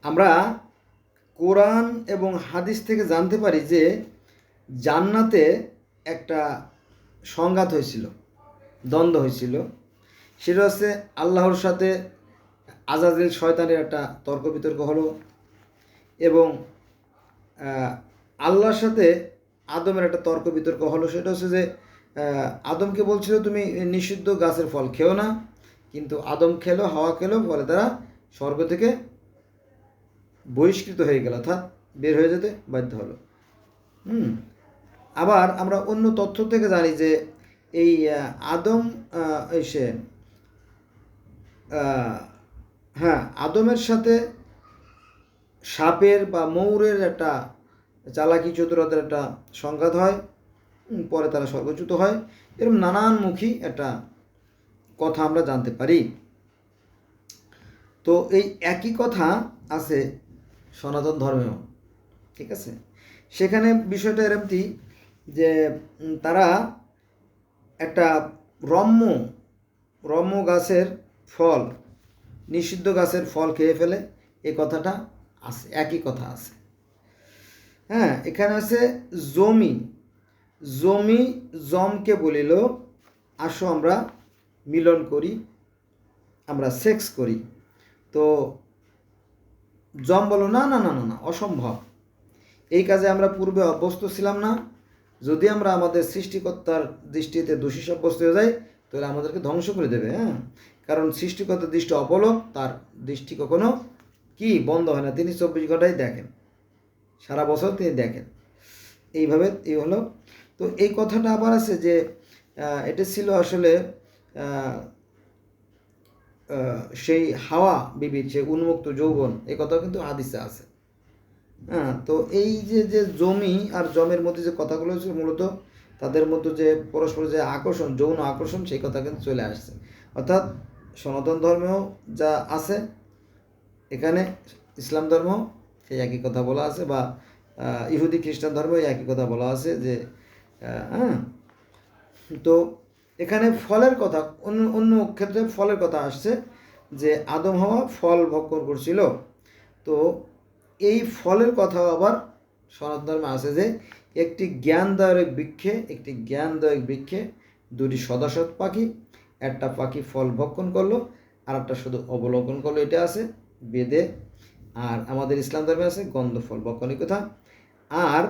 আমরা কোরআন এবং হাদিস থেকে জানতে পারি যে জান্নাতে একটা সংঘাত হয়েছিল, দ্বন্দ্ব হয়েছিল। সেটা হচ্ছে আল্লাহর সাথে আজাজিল শয়তানের একটা তর্ক বিতর্ক হলো, এবং আল্লাহর সাথে আদমের একটা তর্ক বিতর্ক হলো। সেটা হচ্ছে যে আদমকে বলছিল তুমি নিষিদ্ধ গাছের ফল খেও না, কিন্তু আদম খেলো, হাওয়া খেলো, ফলে তারা স্বর্গ থেকে বহিষ্কৃত হয়ে গেল, অর্থাৎ বের হয়ে যেতে বাধ্য হলো। আবার আমরা অন্য তথ্য থেকে জানি যে এই আদম এসে হ্যাঁ, আদমের সাথে সাপের বা ময়ূরের একটা চালাকি চতুরতার একটা সংঘাত হয়, পরে তারা স্বর্গচ্যুত হয়। এরকম নানানমুখী একটা কথা আমরা জানতে পারি। তো এই একই কথা আছে সনাতন ধর্মেও, ঠিক আছে। সেখানে বিষয়টা এরকমটি যে তারা একটা রম্য গাছের ফল, নিষিদ্ধ গাছের ফল খেয়ে ফেলে, এই কথাটা আছে, একই কথা আছে। হ্যাঁ, এখানে আছে জমি জমকে বলিল আসো আমরা মিলন করি, আমরা সেক্স করি। তো জম বলো না না না না না, অসম্ভব, এই কাজে আমরা পূর্বে অভ্যস্ত ছিলাম না। যদি আমরা আমাদের সৃষ্টিকর্তার দৃষ্টিতে দোষী সাব্যস্ত হয়ে যাই, তাহলে আমাদেরকে ধ্বংস করে দেবে। হ্যাঁ, কারণ সৃষ্টিকর্তার দৃষ্টি অপলক, তার দৃষ্টি কখনো কি বন্ধ হয় না, তিনি 24 ঘন্টাই দেখেন, সারা বছর তিনি দেখেন। এইভাবে এই হলো। তো এই কথাটা আবার আছে যে এটা ছিল আসলে সেই হাওয়া বিবির যে উন্মুক্ত যৌবন, এই কথা কিন্তু হাদিসে আছে। হ্যাঁ, তো এই যে জমি আর জমের মধ্যে যে কথাগুলো হচ্ছে, মূলত তাদের মধ্যে যে পরস্পর যে আকর্ষণ, যৌন আকর্ষণ, সেই কথা কিন্তু চলে আসছে। অর্থাৎ সনাতন ধর্মেও যা আছে, এখানে ইসলাম ধর্ম সেই একই কথা বলা আছে, বা ইহুদি খ্রিস্টান ধর্মেও একই কথা বলা আছে যে হ্যাঁ। তো এখানে ফলের কথা, অন্য ক্ষেত্রে ফলের কথা আসছে যে আদম হাওয়া ফল ভক্ষণ করছিল। তো এই ফলের কথাও আবার সনাতন ধর্মে আছে যে একটি জ্ঞানদায়ক বৃক্ষে দুটি সদাসৎ পাখি, একটা পাখি ফল ভক্ষণ করলো আর একটা শুধু অবলোকন করলো, এটা আছে বেদে। আর আমাদের ইসলাম ধর্মে আছে গন্ধ ফল ভক্ষণের কথা। আর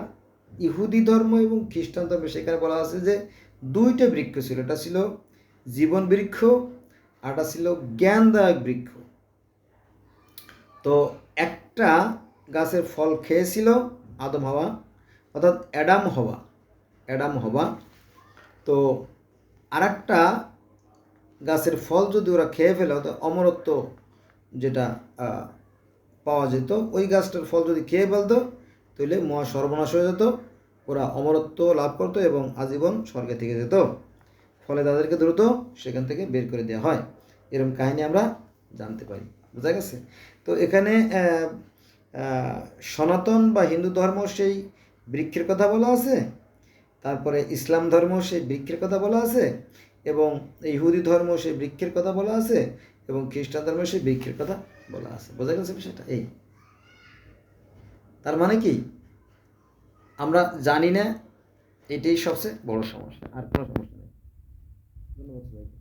ইহুদি ধর্ম এবং খ্রিস্টান ধর্মে সেখানে বলা আছে যে দুইটা বৃক্ষ ছিল, এটা ছিল জীবন বৃক্ষ আর এটা ছিল জ্ঞানদায়ক বৃক্ষ। তো একটা গাছের ফল খেয়েছিল আদম হাওয়া, অর্থাৎ অ্যাডাম হওয়া। তো আর একটা গাছের ফল যদি ওরা খেয়ে ফেলে, অর্থাৎ অমরত্ব যেটা পাওয়া যেত, ওই গাছটার ফল যদি খেয়ে ফেলতো, তাহলে মহা সর্বনাশ হয়ে যেত, ওরা অমরত্ব লাভ করতো এবং আজীবন স্বর্গে থেকে যেত। ফলে তাদেরকে দ্রুত সেখান থেকে বের করে দেওয়া হয়। এরকম কাহিনী আমরা জানতে পারি, বোঝা গেছে। তো এখানে সনাতন বা হিন্দু ধর্ম সেই বৃক্ষের কথা বলা আছে, তারপরে ইসলাম ধর্ম সেই বৃক্ষের কথা বলা আছে, এবং ইহুদি ধর্ম সেই বৃক্ষের কথা বলা আছে, এবং খ্রিস্টান ধর্ম সেই বৃক্ষের কথা বলা আছে। বোঝা গেছে বিষয়টা? এই তার মানে কি, আমরা জানি না, এটাই সবচেয়ে বড় সমস্যা, আর কোনো সমস্যা নেই। ধন্যবাদ সবাইকে।